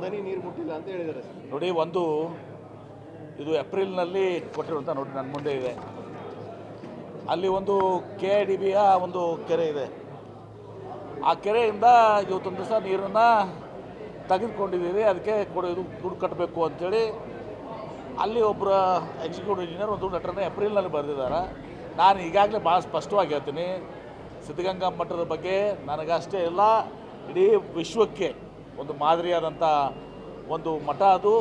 ಹನಿ ನೀರು ಮುಟ್ಟಿಲ್ಲ ಅಂತ ಹೇಳಿದ್ದಾರೆ. ನೋಡಿ, ಒಂದು ಇದು ಏಪ್ರಿಲ್ನಲ್ಲಿ ಕೊಟ್ಟಿರುವಂಥ ನೋಡಿ ನನ್ನ ಮುಂದೆ ಇದೆ. ಅಲ್ಲಿ ಒಂದು KIDBಯ ಒಂದು ಕೆರೆ ಇದೆ. ಆ ಕೆರೆಯಿಂದ ಇವತ್ತೊಂದು ದಿವಸ ನೀರನ್ನು ತೆಗೆದುಕೊಂಡಿದ್ದೀವಿ. ಅದಕ್ಕೆ ಇದು ದುಡ್ಡು ಕಟ್ಟಬೇಕು ಅಂಥೇಳಿ ಅಲ್ಲಿ ಒಬ್ಬರ ಎಕ್ಸಿಕ್ಯೂಟಿವ್ ಇಂಜಿನಿಯರ್ ಒಂದು ಲೆಟ್ರನ್ನ ಏಪ್ರಿಲ್ನಲ್ಲಿ ಬರೆದಿದ್ದಾರೆ. ನಾನು ಈಗಾಗಲೇ ಭಾಳ ಸ್ಪಷ್ಟವಾಗಿ ಹೇಳ್ತೀನಿ, ಸಿದ್ಧಗಂಗಾ ಮಠದ ಬಗ್ಗೆ ನನಗಷ್ಟೇ ಇಲ್ಲ, ಇಡೀ ವಿಶ್ವಕ್ಕೆ ಒಂದು ಮಾದರಿಯಾದಂಥ ಒಂದು ಮಠ. ಅದು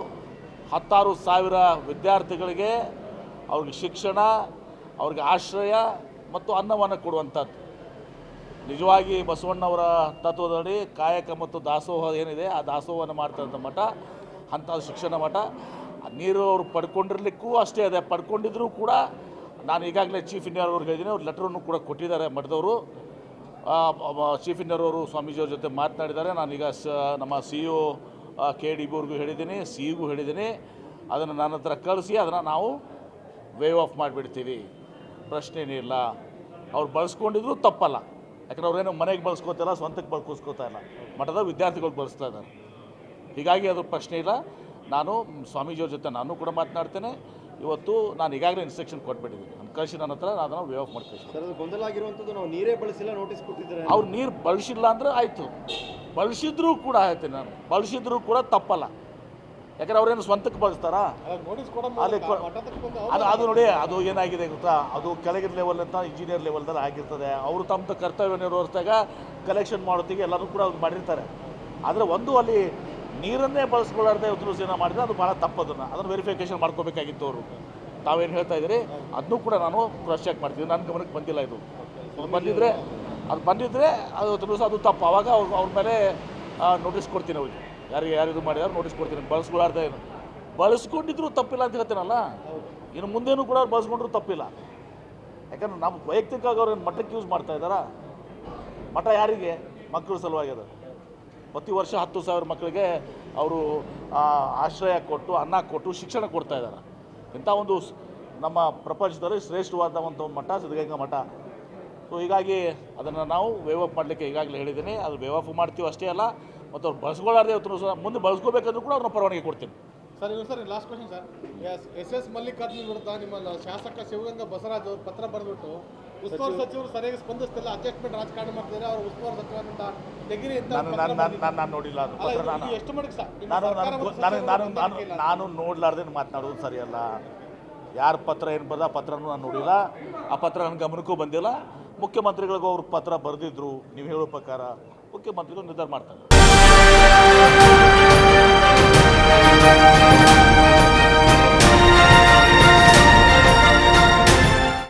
16,000 ವಿದ್ಯಾರ್ಥಿಗಳಿಗೆ ಅವ್ರಿಗೆ ಶಿಕ್ಷಣ, ಅವ್ರಿಗೆ ಆಶ್ರಯ ಮತ್ತು ಅನ್ನವನ್ನು ಕೊಡುವಂಥದ್ದು. ನಿಜವಾಗಿ ಬಸವಣ್ಣವರ ತತ್ವದಡಿ ಕಾಯಕ ಮತ್ತು ದಾಸೋಹ ಏನಿದೆ, ಆ ದಾಸೋಹವನ್ನು ಮಾಡ್ತಕ್ಕಂಥ ಮಠ, ಅಂಥ ಶಿಕ್ಷಣ ಮಠ. ನೀರು ಅವರು ಪಡ್ಕೊಂಡಿರ್ಲಿಕ್ಕೂ ಅಷ್ಟೇ ಅದೇ, ಪಡ್ಕೊಂಡಿದ್ರೂ ಕೂಡ ನಾನು ಈಗಾಗಲೇ ಚೀಫ್ ಇಂಜಿನಿಯರ್ ಅವ್ರಿಗೆ ಹೇಳಿದ್ದೀನಿ. ಅವ್ರು ಲೆಟ್ರನ್ನು ಕೂಡ ಕೊಟ್ಟಿದ್ದಾರೆ ಮಠದವರು. ಚೀಫ್ ಇಂಜಿನಿಯರ್ ಅವರು ಸ್ವಾಮೀಜಿಯವ್ರ ಜೊತೆ ಮಾತನಾಡಿದ್ದಾರೆ. ನಾನೀಗ ನಮ್ಮ CEO KIDB ಅವ್ರಿಗೂ ಹೇಳಿದ್ದೀನಿ, CEಗೂ ಹೇಳಿದ್ದೀನಿ. ಅದನ್ನು ನನ್ನ ಹತ್ರ ಕಳಿಸಿ ಅದನ್ನು ನಾವು ವೇವ್ ಆಫ್ ಮಾಡಿಬಿಡ್ತೀವಿ, ಪ್ರಶ್ನೆನೇ ಇಲ್ಲ. ಅವ್ರು ಬಳಸ್ಕೊಂಡಿದ್ರು ತಪ್ಪಲ್ಲ, ಯಾಕಂದ್ರೆ ಅವ್ರೇನು ಮನೆಗೆ ಬಳಸ್ಕೋತಾಯಿಲ್ಲ, ಸ್ವಂತಕ್ಕೆ ಬಳಸ್ಕೋತಾ ಇಲ್ಲ, ಮಠದ ವಿದ್ಯಾರ್ಥಿಗಳು ಬಳಸ್ತಾ ಇದ್ದಾರೆ. ಹೀಗಾಗಿ ಅದು ಪ್ರಶ್ನೆ ಇಲ್ಲ. ನಾನು ಸ್ವಾಮೀಜಿಯವ್ರ ಜೊತೆ ನಾನು ಕೂಡ ಮಾತನಾಡ್ತೇನೆ. ಇವತ್ತು ನಾನು ಈಗಾಗಲೇ ಇನ್ಸ್ಟ್ರಕ್ಷನ್ ಕೊಟ್ಬಿಟ್ಟಿದ್ದೀನಿ, ನಾನು ಕಳಿಸಿ ನನ್ನ ಹತ್ರ ಅದನ್ನು ವೇವ್ ಆಫ್ ಮಾಡಿ ಕಳಿಸಿ. ಸರ್, ಅದು ಗೊಂದಲ ಆಗಿರುವಂಥದ್ದು, ನಾವು ನೀರೇ ಬಳಸಿಲ್ಲ ನೋಟಿಸ್ ಕೊಟ್ಟಿದ್ದಾರೆ. ಅವ್ರು ನೀರು ಬಳಸಿಲ್ಲ ಅಂದರೆ ಆಯಿತು, ಬಳಸಿದ್ರೂ ಕೂಡ ಆಯ್ತು, ನಾನು ಬಳಸಿದ್ರೂ ಕೂಡ ತಪ್ಪಲ್ಲ. ಯಾಕಂದ್ರೆ ಅವ್ರೇನು ಸ್ವಂತಕ್ಕೆ ಬಳಸ್ತಾರಾ? ಅಲ್ಲಿ ಅದು ನೋಡಿ, ಅದು ಏನಾಗಿದೆ ಗೊತ್ತಾ, ಅದು ಕೆಳಗಿನ ಲೆವೆಲ್ ಅಂತ ಇಂಜಿನಿಯರ್ ಲೆವೆಲ್ದಲ್ಲಿ ಆಗಿರ್ತದೆ. ಅವರು ತಮ್ಮ ಕರ್ತವ್ಯ ನಿರ್ವಹಿಸಿದಾಗ ಕಲೆಕ್ಷನ್ ಮಾಡೋತ್ತಿಗೆ ಎಲ್ಲರೂ ಕೂಡ ಅವ್ರು ಮಾಡಿರ್ತಾರೆ. ಆದರೆ ಒಂದು ಅಲ್ಲಿ ನೀರನ್ನೇ ಬಳಸ್ಕೊಳ್ಳಾರ್ದೆ ಉತ್ತರಸೇನ ಮಾಡಿದರೆ ಅದು ಭಾಳ ಅದನ್ನು ವೆರಿಫಿಕೇಷನ್ ಮಾಡ್ಕೋಬೇಕಾಗಿತ್ತು ಅವರು. ತಾವೇನು ಹೇಳ್ತಾ ಇದ್ದೀರಿ ಅದನ್ನೂ ಕೂಡ ನಾನು ಕ್ರಾಸ್ ಚೆಕ್ ಮಾಡ್ತೀನಿ. ನನ್ನ ಗಮನಕ್ಕೆ ಬಂದಿಲ್ಲ. ಇದು ಬಂದಿದ್ದರೆ ಅದು ಉತ್ತರಸ ಅದು ತಪ್ಪು. ಆವಾಗ ಅವ್ರ ಮೇಲೆ ನೋಟಿಸ್ ಕೊಡ್ತೀನಿ. ಅವ್ರಿಗೆ ಯಾರಿದು ಮಾಡಿದಾರೆ ನೋಟಿಸ್ ಕೊಡ್ತೀನಿ. ಬಳಸ್ಕೊಳ್ಳಾರ್ದೆ ಬಳಸ್ಕೊಂಡಿದ್ರು ತಪ್ಪಿಲ್ಲ ಅಂತ ಹೇಳ್ತೀನಲ್ಲ, ಇನ್ನು ಮುಂದೇನೂ ಕೂಡ ಅವ್ರು ಬಳಸ್ಕೊಂಡ್ರು ತಪ್ಪಿಲ್ಲ. ಯಾಕಂದ್ರೆ ನಮ್ಮ ವೈಯಕ್ತಿಕವಾಗಿ ಅವ್ರು ಮಠಕ್ಕೆ ಯೂಸ್ ಮಾಡ್ತಾ ಇದ್ದಾರಾ? ಮಠ ಯಾರಿಗೆ? ಮಕ್ಕಳ ಸಲುವಾಗಿ ಅದು. ಪ್ರತಿ ವರ್ಷ 10,000 ಮಕ್ಕಳಿಗೆ ಅವರು ಆಶ್ರಯ ಕೊಟ್ಟು, ಅನ್ನ ಕೊಟ್ಟು, ಶಿಕ್ಷಣ ಕೊಡ್ತಾ ಇದ್ದಾರೆ. ಇಂಥ ಒಂದು ನಮ್ಮ ಪ್ರಪಂಚದಲ್ಲಿ ಶ್ರೇಷ್ಠವಾದಂಥ ಒಂದು ಮಠ ಸಿದ್ಧಗಂಗಾ ಮಠ. ಸೊ ಹೀಗಾಗಿ ಅದನ್ನು ನಾವು ವೇವ್ ಆಫ್ ಮಾಡಲಿಕ್ಕೆ ಈಗಾಗಲೇ ಹೇಳಿದ್ದೀನಿ. ಅದು ವೇವ್ ಆಫ್ ಮಾಡ್ತೀವಿ ಅಷ್ಟೇ ಅಲ್ಲ, ಮತ್ತು ಅವ್ರು ಬಳಸ್ಕೊಳ್ಳಾರ್ದೆ ಮುಂದೆ ಬಳಸ್ಕೋಬೇಕಂದ್ರೂ ಕೂಡ ಅವ್ರನ್ನ ಪರವಾನಗಿ ಕೊಡ್ತೀನಿ. Sir last question sir. SS Mallikarjun ವಿರುದ್ಧ ನಿಮ್ಮ ಶಾಸಕ ಶಿವಗಂಗಾ ಬಸವರಾಜ್ ಅವರು ಪತ್ರ ಬರೆದ್ಬಿಟ್ಟು ಉಸ್ತುವಾರಿ ಸಚಿವರು ಸರಿಯಾಗಿ ಸ್ಪಂದಿಸ್ತಿಲ್ಲ, ಅಡ್ಜಸ್ಟ್ಮೆಂಟ್ ರಾಜಕಾರಣ ಮಾಡ್ತಿದ್ದಾರೆ, ಅವರು ಉಸ್ತುವಾರಿ ಸಚಿವರಿಂದ ತೆಗಿರಿ ಅಂತ. ನಾನು ನೋಡಿಲ್ಲ ಅದು ಪತ್ರ. ಎಷ್ಟು ಮಟ್ಟಿಗೆ ನಾನು ನೋಡ್ಲಾರ್ದೇನು ಮಾತನಾಡೋದು ಸರಿಯಲ್ಲ. ಯಾರ ಪತ್ರ ಏನು ಬರೆದ ಪತ್ರನೂ ನಾನು ನೋಡಿಲ್ಲ. ಆ ಪತ್ರ ನನ್ನ ಗಮನಕ್ಕೂ ಬಂದಿಲ್ಲ. ಮುಖ್ಯಮಂತ್ರಿಗಳಿಗೂ ಅವ್ರ ಪತ್ರ ಬರೆದಿದ್ರು. ನೀವು ಹೇಳೋ ಪ್ರಕಾರ ಮುಖ್ಯಮಂತ್ರಿಗಳು ನಿರ್ಧಾರ ಮಾಡ್ತಾರೆ.